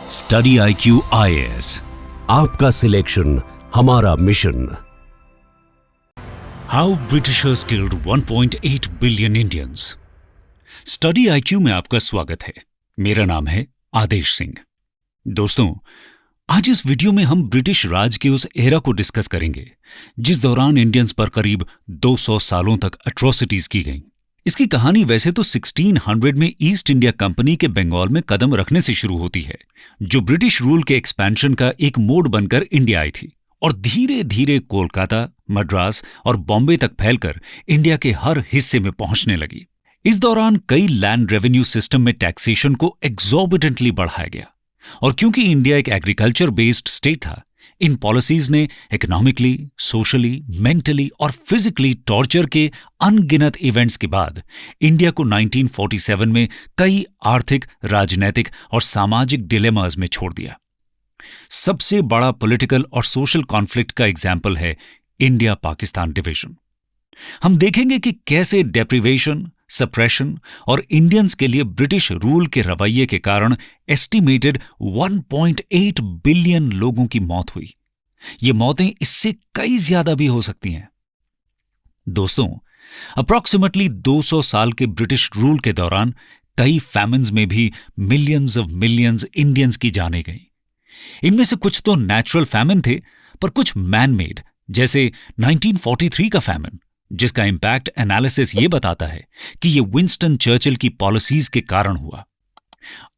Study IQ IAS, आपका selection हमारा mission. How Britishers killed 1.8 billion Indians. Study IQ में आपका स्वागत है। मेरा नाम है आदेश सिंह। दोस्तों, आज इस वीडियो में हम ब्रिटिश राज के उस एरा को डिस्कस करेंगे जिस दौरान इंडियंस पर करीब 200 सालों तक एट्रोसिटीज की गईं। इसकी कहानी वैसे तो 1600 में ईस्ट इंडिया कंपनी के बंगाल में कदम रखने से शुरू होती है, जो ब्रिटिश रूल के एक्सपेंशन का एक मोड बनकर इंडिया आई थी और धीरे धीरे कोलकाता, मद्रास और बॉम्बे तक फैलकर इंडिया के हर हिस्से में पहुंचने लगी। इस दौरान कई लैंड रेवेन्यू सिस्टम में टैक्सेशन को एक्सॉर्बिटेंटली बढ़ाया गया और क्योंकि इंडिया एक एग्रीकल्चर बेस्ड स्टेट था, इन पॉलिसीज ने इकोनॉमिकली, सोशली, मेंटली और फिजिकली टॉर्चर के अनगिनत इवेंट्स के बाद इंडिया को 1947 में कई आर्थिक, राजनैतिक और सामाजिक डिलेमास में छोड़ दिया। सबसे बड़ा पॉलिटिकल और सोशल कॉन्फ्लिक्ट का एग्जाम्पल है इंडिया पाकिस्तान डिवीजन। हम देखेंगे कि कैसे डेप्रिवेशन, सप्रेशन और इंडियंस के लिए ब्रिटिश रूल के रवैये के कारण एस्टिमेटेड 1.8 बिलियन लोगों की मौत हुई। ये मौतें इससे कई ज्यादा भी हो सकती हैं। दोस्तों, अप्रॉक्सिमेटली 200 साल के ब्रिटिश रूल के दौरान कई फैमिन्स में भी मिलियंस इंडियंस की जानें गईं। इनमें से कुछ तो नेचुरल फैमिन थे, पर कुछ मैन मेड, जैसे 1943 का फैमिन, जिसका इंपैक्ट एनालिसिस ये बताता है कि ये विंस्टन चर्चिल की पॉलिसीज के कारण हुआ।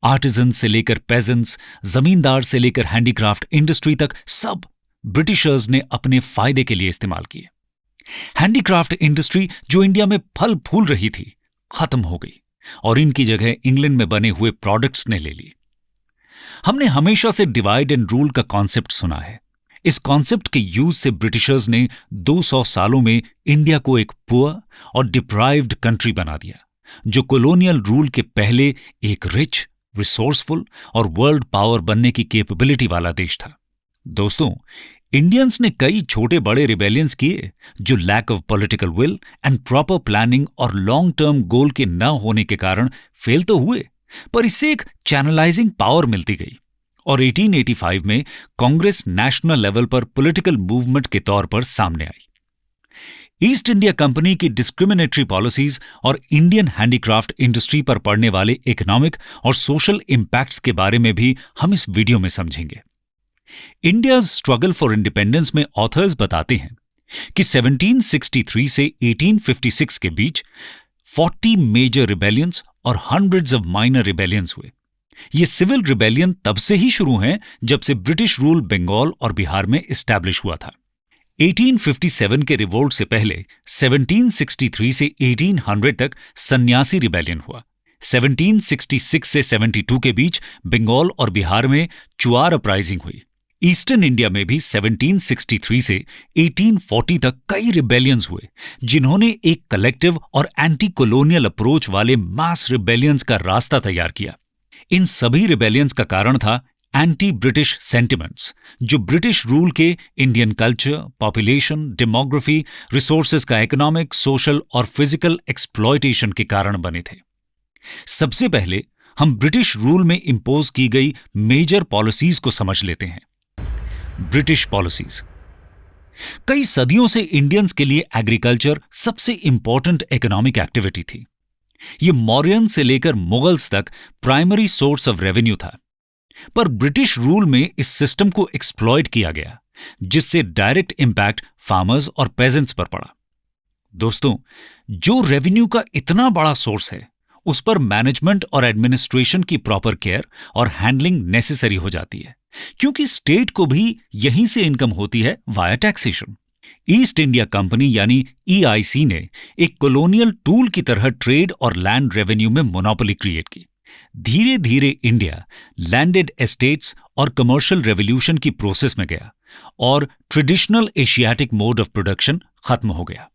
आर्टिजन से लेकर पेजेंट्स, जमींदार से लेकर हैंडीक्राफ्ट इंडस्ट्री तक सब ब्रिटिशर्स ने अपने फायदे के लिए इस्तेमाल किए। हैंडीक्राफ्ट इंडस्ट्री जो इंडिया में फल फूल रही थी, खत्म हो गई और इनकी जगह इंग्लैंड में बने हुए प्रोडक्ट्स ने ले ली। हमने हमेशा से डिवाइड एंड रूल का कॉन्सेप्ट सुना है। इस कॉन्सेप्ट के यूज से ब्रिटिशर्स ने 200 सालों में इंडिया को एक पुअर और डिप्राइव्ड कंट्री बना दिया, जो कॉलोनियल रूल के पहले एक रिच, रिसोर्सफुल और वर्ल्ड पावर बनने की कैपेबिलिटी वाला देश था। दोस्तों, इंडियंस ने कई छोटे बड़े रिबेलियंस किए जो lack of political will and proper planning और लॉन्ग टर्म गोल के न होने के कारण फेल तो हुए, पर इससे एक चैनलाइजिंग पावर मिलती गई और 1885 में कांग्रेस नेशनल लेवल पर पॉलिटिकल मूवमेंट के तौर पर सामने आई। ईस्ट इंडिया कंपनी की डिस्क्रिमिनेटरी पॉलिसीज और इंडियन हैंडीक्राफ्ट इंडस्ट्री पर पड़ने वाले इकोनॉमिक और सोशल इंपैक्ट्स के बारे में भी हम इस वीडियो में समझेंगे। इंडियाज स्ट्रगल फॉर इंडिपेंडेंस में ऑथर्स बताते हैं कि 1763 से 1856 के बीच 40 मेजर रिबेलियंस और हंड्रेड्स ऑफ माइनर रिबेलियंस हुए। ये सिविल रिबेलियन तब से ही शुरू हैं जब से ब्रिटिश रूल बंगाल और बिहार में एस्टैब्लिश हुआ था। 1857 के रिवोल्ट से पहले 1763 से 1800 तक सन्यासी रिबेलियन हुआ। 1766 से 72 के बीच बंगाल और बिहार में चुआर अपराइजिंग हुई। ईस्टर्न इंडिया में भी 1763 से 1840 तक कई रिबेलियंस हुए, जिन्होंने एक कलेक्टिव और एंटी कॉलोनियल अप्रोच वाले मास रिबेलियंस का रास्ता तैयार किया। इन सभी रिबेलियंस का कारण था एंटी ब्रिटिश सेंटिमेंट्स, जो ब्रिटिश रूल के Indian culture, population, demography, resources का इकोनॉमिक, सोशल और फिजिकल एक्सप्लॉयटेशन के कारण बने थे। सबसे पहले हम ब्रिटिश रूल में इंपोज की गई मेजर पॉलिसीज को समझ लेते हैं। British policies. कई सदियों से इंडियंस के लिए एग्रीकल्चर सबसे इंपॉर्टेंट इकोनॉमिक एक्टिविटी थी। ये मौर्यन से लेकर मुगल्स तक प्राइमरी सोर्स ऑफ रेवेन्यू था, पर ब्रिटिश रूल में इस सिस्टम को एक्सप्लॉइट किया गया, जिससे डायरेक्ट इंपैक्ट फार्मर्स और पेजेंट्स पर पड़ा। दोस्तों, जो रेवेन्यू का इतना बड़ा सोर्स है, उस पर मैनेजमेंट और एडमिनिस्ट्रेशन की प्रॉपर केयर और हैंडलिंग नेसेसरी हो जाती है, क्योंकि स्टेट को भी यहीं से इनकम होती है via taxation. East India company यानी EIC ने एक कॉलोनियल टूल की तरह ट्रेड और लैंड रेवेन्यू में मोनोपोली क्रिएट की। धीरे धीरे इंडिया लैंडेड एस्टेट्स और कमर्शियल रेवोल्यूशन की प्रोसेस में गया और traditional Asiatic mode of production खत्म हो गया।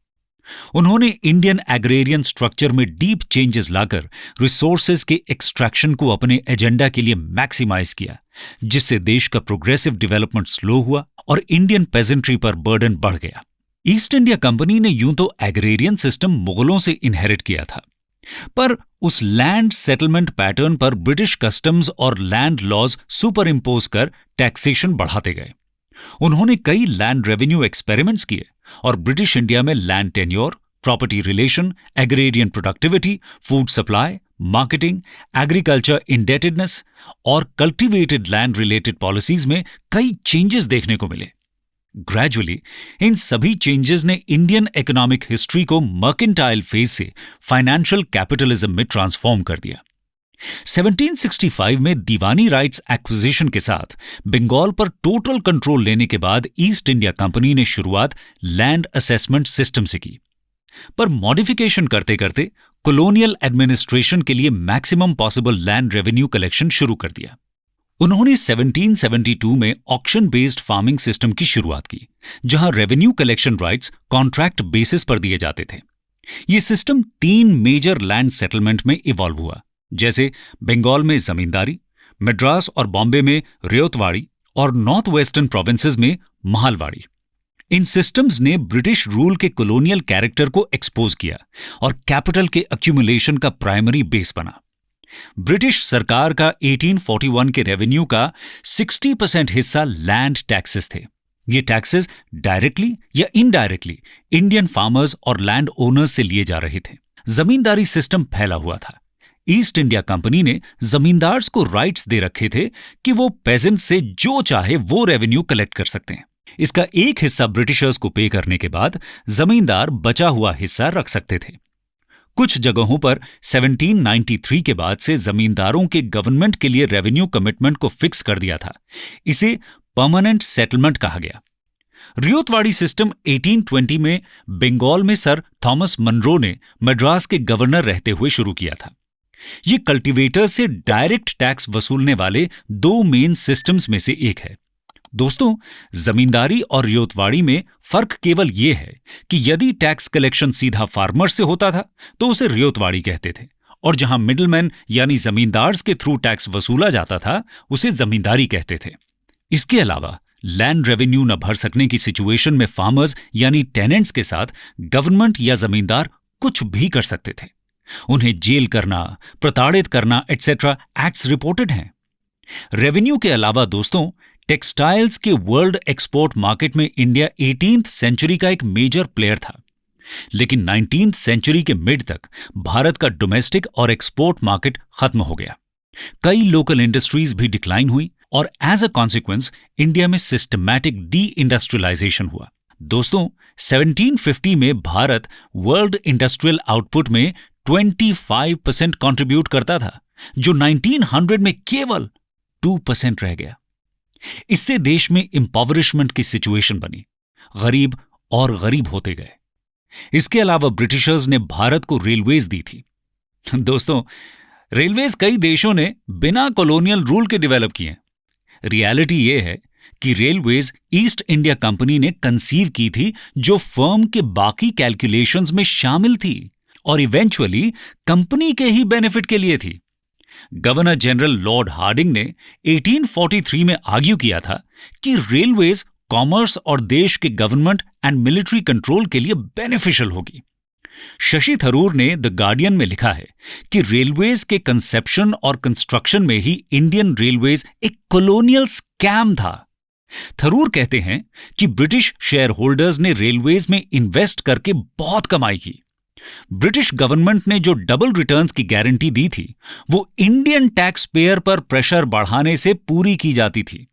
उन्होंने इंडियन एग्रेरियन स्ट्रक्चर में डीप चेंजेस लाकर रिसोर्सेज के एक्सट्रैक्शन को अपने एजेंडा के लिए मैक्सिमाइज किया, जिससे देश का प्रोग्रेसिव डेवलपमेंट स्लो हुआ और इंडियन पेजेंट्री पर बर्डन बढ़ गया। ईस्ट इंडिया कंपनी ने यूं तो एग्रेरियन सिस्टम मुगलों से इनहेरिट किया था, पर उस लैंड सेटलमेंट पैटर्न पर ब्रिटिश कस्टम्स और लैंड लॉज सुपर इम्पोज कर टैक्सेशन बढ़ाते गए। उन्होंने कई लैंड रेवेन्यू एक्सपेरिमेंट्स किए और ब्रिटिश इंडिया में land tenure, property relation, agrarian productivity, food supply, marketing, agriculture indebtedness और कल्टीवेटेड लैंड रिलेटेड पॉलिसीज में कई चेंजेस देखने को मिले। ग्रेजुअली इन सभी चेंजेस ने इंडियन इकोनॉमिक हिस्ट्री को मर्केंटाइल फेज से फाइनेंशियल कैपिटलिज्म में ट्रांसफॉर्म कर दिया। 1765 में दीवानी राइट्स एक्विजिशन के साथ बंगाल पर टोटल कंट्रोल लेने के बाद ईस्ट इंडिया कंपनी ने शुरुआत लैंड असेसमेंट सिस्टम से की, पर मॉडिफिकेशन करते करते कॉलोनियल एडमिनिस्ट्रेशन के लिए maximum possible land revenue collection शुरू कर दिया। उन्होंने 1772 में ऑक्शन बेस्ड फार्मिंग सिस्टम की शुरुआत की, जहां revenue collection rights contract basis पर दिए जाते थे। यह सिस्टम 3 मेजर लैंड सेटलमेंट में इवॉल्व हुआ, जैसे बंगाल में जमींदारी, मद्रास और बॉम्बे में रेयतवाड़ी और नॉर्थ वेस्टर्न प्रोविंसेस में महालवाड़ी। इन सिस्टम्स ने ब्रिटिश रूल के कॉलोनियल कैरेक्टर को एक्सपोज किया और कैपिटल के एक्यूमुलेशन का प्राइमरी बेस बना। ब्रिटिश सरकार का 1841 के रेवेन्यू का 60% हिस्सा लैंड टैक्सेस थे। ये टैक्सेस डायरेक्टली या इनडायरेक्टली इंडियन फार्मर्स और लैंड ओनर्स से लिए जा रहे थे। जमींदारी सिस्टम फैला हुआ था। ईस्ट इंडिया कंपनी ने जमींदार्स को राइट्स दे रखे थे कि वो पेजेंट से जो चाहे वो रेवेन्यू कलेक्ट कर सकते हैं। इसका एक हिस्सा ब्रिटिशर्स को पे करने के बाद जमींदार बचा हुआ हिस्सा रख सकते थे। कुछ जगहों पर 1793 के बाद से जमींदारों के गवर्नमेंट के लिए रेवेन्यू कमिटमेंट को फिक्स कर दिया था। इसे परमानेंट सेटलमेंट कहा गया। रेयतवाड़ी सिस्टम 1820 में बंगाल में सर थॉमस मनरो ने मद्रास के गवर्नर रहते हुए शुरू किया था। ये कल्टीवेटर से डायरेक्ट टैक्स वसूलने वाले 2 मेन सिस्टम्स में से एक है। दोस्तों, जमींदारी और रेयतवाड़ी में फर्क केवल यह है कि यदि टैक्स कलेक्शन सीधा फार्मर से होता था तो उसे रेयतवाड़ी कहते थे, और जहां मिडलमैन यानी जमींदार्स के थ्रू टैक्स वसूला जाता था उसे जमींदारी कहते थे। इसके अलावा लैंड रेवेन्यू न भर सकने की सिचुएशन में फार्मर्स यानी टेनेंट्स के साथ गवर्नमेंट या जमींदार कुछ भी कर सकते थे। उन्हें जेल करना, प्रताड़ित करना एटसेट्रा एक्ट्स रिपोर्टेड हैं। रेवेन्यू के अलावा दोस्तों, टेक्सटाइल्स के वर्ल्ड एक्सपोर्ट मार्केट में इंडिया 18th सेंचुरी का एक मेजर प्लेयर था, लेकिन 19th सेंचुरी के मिड तक भारत का डोमेस्टिक और एक्सपोर्ट मार्केट खत्म हो गया। कई लोकल इंडस्ट्रीज भी डिक्लाइन हुई और एज अ कॉन्सिक्वेंस इंडिया में सिस्टमैटिक डी इंडस्ट्रियलाइजेशन हुआ। दोस्तों, 1750 में भारत वर्ल्ड इंडस्ट्रियल आउटपुट में 25% कंट्रीब्यूट करता था, जो 1900 में केवल 2% रह गया। इससे देश में इंपॉवरिशमेंट की सिचुएशन बनी, गरीब और गरीब होते गए। इसके अलावा ब्रिटिशर्स ने भारत को रेलवेज दी थी। दोस्तों, रेलवेज कई देशों ने बिना कॉलोनियल रूल के डेवलप किए। रियलिटी यह है कि रेलवेज ईस्ट इंडिया कंपनी ने कंसीव की थी, जो फर्म के बाकी कैलकुलेशंस में शामिल थी और इवेंचुअली कंपनी के ही बेनिफिट के लिए थी। गवर्नर जनरल लॉर्ड हार्डिंग ने 1843 में आर्ग्यू किया था कि रेलवेज कॉमर्स और देश के गवर्नमेंट एंड मिलिट्री कंट्रोल के लिए बेनिफिशियल होगी। शशि थरूर ने द गार्डियन में लिखा है कि रेलवेज के कंसेप्शन और कंस्ट्रक्शन में ही इंडियन रेलवेज एक कॉलोनियल स्कैम था। थरूर कहते हैं कि ब्रिटिश शेयर होल्डर्स ने रेलवेज में इन्वेस्ट करके बहुत कमाई की। ब्रिटिश गवर्नमेंट ने जो डबल रिटर्न्स की गारंटी दी थी, वो इंडियन टैक्स पेयर पर प्रेशर बढ़ाने से पूरी की जाती थी।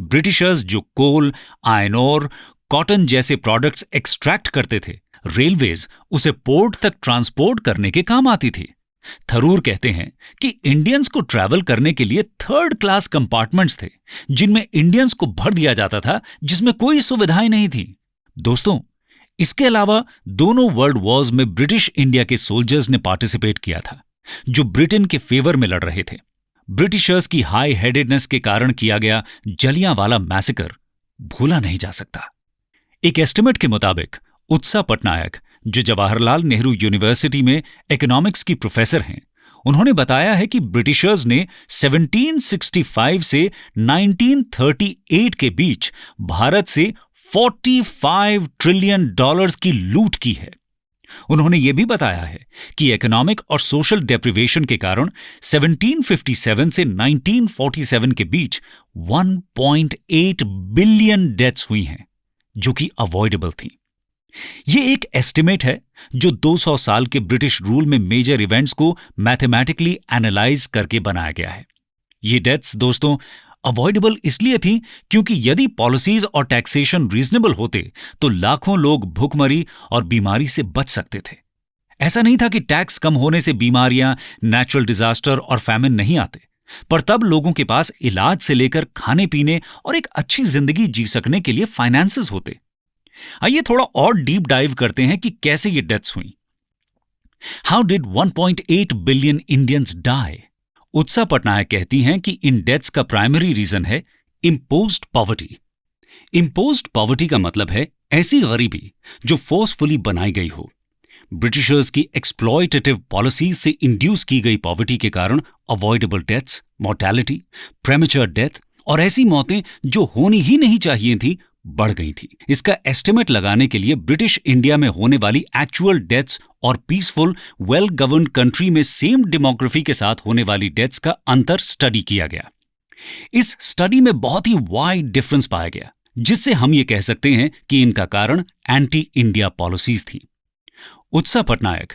ब्रिटिशर्स जो कोल, आयरन ओर, कॉटन जैसे प्रोडक्ट्स एक्सट्रैक्ट करते थे, रेलवेज उसे पोर्ट तक ट्रांसपोर्ट करने के काम आती थी। थरूर कहते हैं कि इंडियंस को ट्रैवल करने के लिए 3rd क्लास कंपार्टमेंट्स थे, जिनमें इंडियंस को भर दिया जाता था, जिसमें कोई सुविधाएं नहीं थी। दोस्तों, इसके अलावा दोनों वर्ल्ड वॉर्स में ब्रिटिश इंडिया के सोल्जर्स ने पार्टिसिपेट किया था, जो ब्रिटेन के फेवर में लड़ रहे थे। ब्रिटिशर्स की हाई हेडेडनेस के कारण किया गया जलियांवाला मैसेकर भूला नहीं जा सकता। एक एस्टिमेट के मुताबिक उत्सा पटनायक, जो जवाहरलाल नेहरू यूनिवर्सिटी में इकोनॉमिक्स की प्रोफेसर हैं, उन्होंने बताया है कि ब्रिटिशर्स ने 1765 से 1938 के बीच भारत से $45 ट्रिलियन की लूट की है। उन्होंने यह भी बताया है कि इकोनॉमिक और सोशल डेप्रिवेशन के कारण 1757 से 1947 के बीच 1.8 बिलियन डेथ्स हुई हैं, जो कि अवॉइडेबल थी। यह एक एस्टिमेट है जो 200 साल के ब्रिटिश रूल में मेजर इवेंट्स को मैथमेटिकली एनालाइज करके बनाया गया है। ये डेथ्स दोस्तों अवॉइडेबल इसलिए थी क्योंकि यदि पॉलिसीज और टैक्सेशन रीजनेबल होते तो लाखों लोग भूखमरी और बीमारी से बच सकते थे। ऐसा नहीं था कि टैक्स कम होने से बीमारियां, नेचुरल डिजास्टर और फैमिन नहीं आते, पर तब लोगों के पास इलाज से लेकर खाने पीने और एक अच्छी जिंदगी जी सकने के लिए फाइनेंसेस होते। आइए थोड़ा और डीप डाइव करते हैं कि कैसे ये डेथ्स हुई। How did 1.8 billion Indians die? Utsa Patnaik कहती हैं कि इन डेथ्स का प्राइमरी रीजन है इम्पोज्ड पॉवर्टी। इम्पोज्ड पॉवर्टी का मतलब है ऐसी गरीबी जो फोर्सफुली बनाई गई हो। ब्रिटिशर्स की एक्सप्लॉयटेटिव पॉलिसी से इंड्यूस की गई पॉवर्टी के कारण अवॉइडेबल डेथ्स, मोर्टेलिटी, प्रेमेच्योर डेथ और ऐसी मौतें जो होनी ही नहीं चाहिए थी बढ़ गई थी। इसका एस्टिमेट लगाने के लिए ब्रिटिश इंडिया में होने वाली एक्चुअल डेथ्स और पीसफुल वेल गवर्न्ड कंट्री में सेम डेमोग्राफी के साथ होने वाली डेथ्स का अंतर स्टडी किया गया। इस स्टडी में बहुत ही वाइड डिफरेंस पाया गया, जिससे हम ये कह सकते हैं कि इनका कारण एंटी इंडिया पॉलिसीज थी। उत्सा पटनायक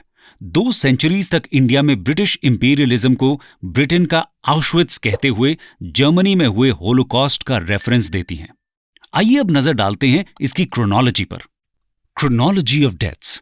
2 सेंचुरीज तक इंडिया में ब्रिटिश इंपीरियलिज्म को ब्रिटेन का आउशविट्स कहते हुए जर्मनी में हुए होलोकॉस्ट का रेफरेंस देती हैं। आइए अब नजर डालते हैं इसकी क्रोनोलॉजी पर। Chronology of deaths.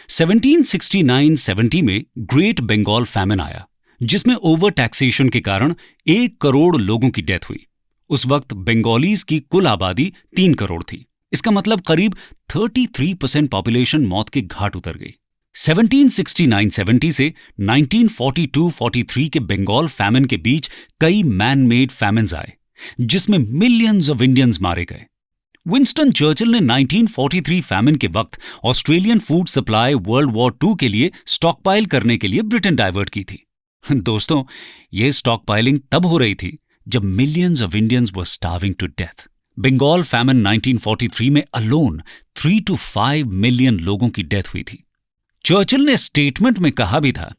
1769-70 में ग्रेट बंगाल फैमिन आया, जिसमें ओवर टैक्सेशन के कारण 1 करोड़ लोगों की डेथ हुई। उस वक्त बंगालीज की कुल आबादी 3 करोड़ थी। इसका मतलब करीब 33% पॉपुलेशन मौत के घाट उतर गई। 1769-70 से 1942-43 के बंगाल फैमिन के बीच कई मैन मेड फैमिन्स आए, जिसमें मिलियंस ऑफ इंडियंस मारे गए। विंस्टन चर्चिल ने 1943 फैमिन के वक्त Australian food supply world war II के लिए स्टॉकपाइल करने के लिए ब्रिटेन डाइवर्ट की थी। दोस्तों, यह स्टॉकपाइलिंग तब हो रही थी जब millions of Indians were starving to death. Bengal famine 1943 में अलोन 3 to 5 मिलियन लोगों की डेथ हुई थी। चर्चिल ने स्टेटमेंट में कहा भी था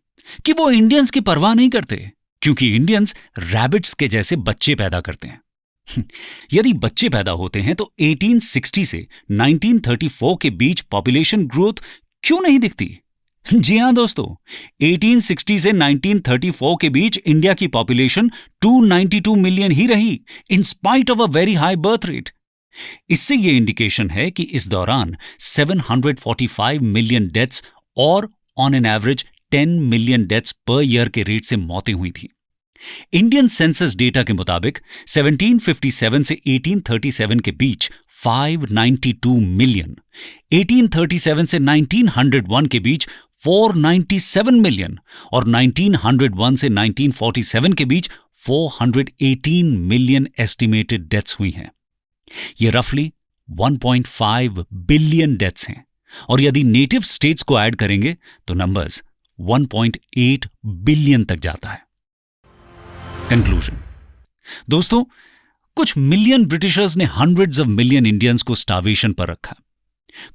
कि वो इंडियंस की परवाह नहीं करते, क्योंकि इंडियंस रैबिट्स के जैसे बच्चे पैदा करते हैं। यदि बच्चे पैदा होते हैं तो 1860 से 1934 के बीच पॉपुलेशन ग्रोथ क्यों नहीं दिखती? जी हां दोस्तों, 1860 से 1934 के बीच इंडिया की पॉपुलेशन 292 मिलियन ही रही, in spite of a very high birth rate. इससे यह इंडिकेशन है कि इस दौरान 745 मिलियन डेथ्स और on an average 10 million deaths per year के रेट से मौतें हुई थी। इंडियन सेंसस डेटा के मुताबिक 1757 से 1837 के बीच 592 मिलियन, 1837 से 1901 के बीच 497 मिलियन और 1901 से 1947 के बीच 418 मिलियन एस्टिमेटेड डेथ्स हुई हैं। ये रफली 1.5 बिलियन डेथ्स हैं, और यदि नेटिव स्टेट्स को ऐड करेंगे तो नंबर्स 1.8 बिलियन तक जाता है। कंक्लूजन। दोस्तों, कुछ मिलियन ब्रिटिशर्स ने हंड्रेड्स ऑफ मिलियन इंडियंस को स्टार्वेशन पर रखा।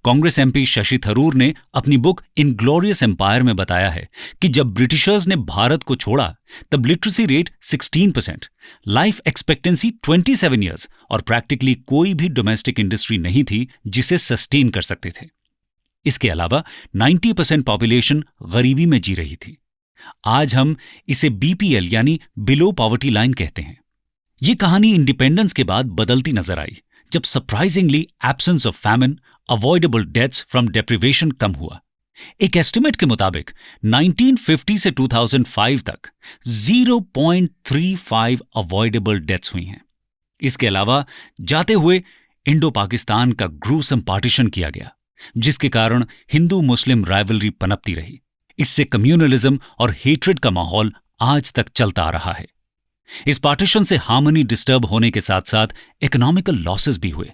कांग्रेस एमपी शशि थरूर ने अपनी बुक इनग्लोरियस एम्पायर में बताया है कि जब ब्रिटिशर्स ने भारत को छोड़ा तब literacy rate 16%, life expectancy 27 years और प्रैक्टिकली कोई भी डोमेस्टिक इंडस्ट्री नहीं थी जिसे सस्टेन कर सकते थे। इसके अलावा 90% पॉपुलेशन गरीबी में जी रही थी। आज हम इसे बीपीएल यानी बिलो पॉवर्टी लाइन कहते हैं। यह कहानी इंडिपेंडेंस के बाद बदलती नजर आई, जब surprisingly absence of famine, avoidable deaths from deprivation कम हुआ। एक एस्टिमेट के मुताबिक 1950 से 2005 तक 0.35 अवॉइडेबल डेथ्स हुई हैं। इसके अलावा जाते हुए इंडो पाकिस्तान का ग्रूसम पार्टीशन किया गया, जिसके कारण हिंदू मुस्लिम राइवलरी पनपती रही। इससे कम्युनलिज्म और हेट्रेड का माहौल आज तक चलता आ रहा है। इस पार्टीशन से हार्मनी डिस्टर्ब होने के साथ साथ इकोनॉमिकल लॉसेस भी हुए।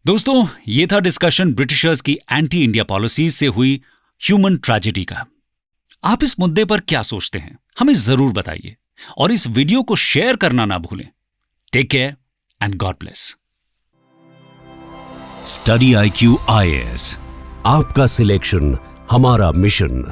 दोस्तों, यह था डिस्कशन ब्रिटिशर्स की एंटी इंडिया पॉलिसीज से हुई ह्यूमन ट्रेजेडी का। आप इस मुद्दे पर क्या सोचते हैं, हमें जरूर बताइए, और इस वीडियो को शेयर करना ना भूलें। Take care and God bless. Study IQ IAS, आपका सिलेक्शन हमारा मिशन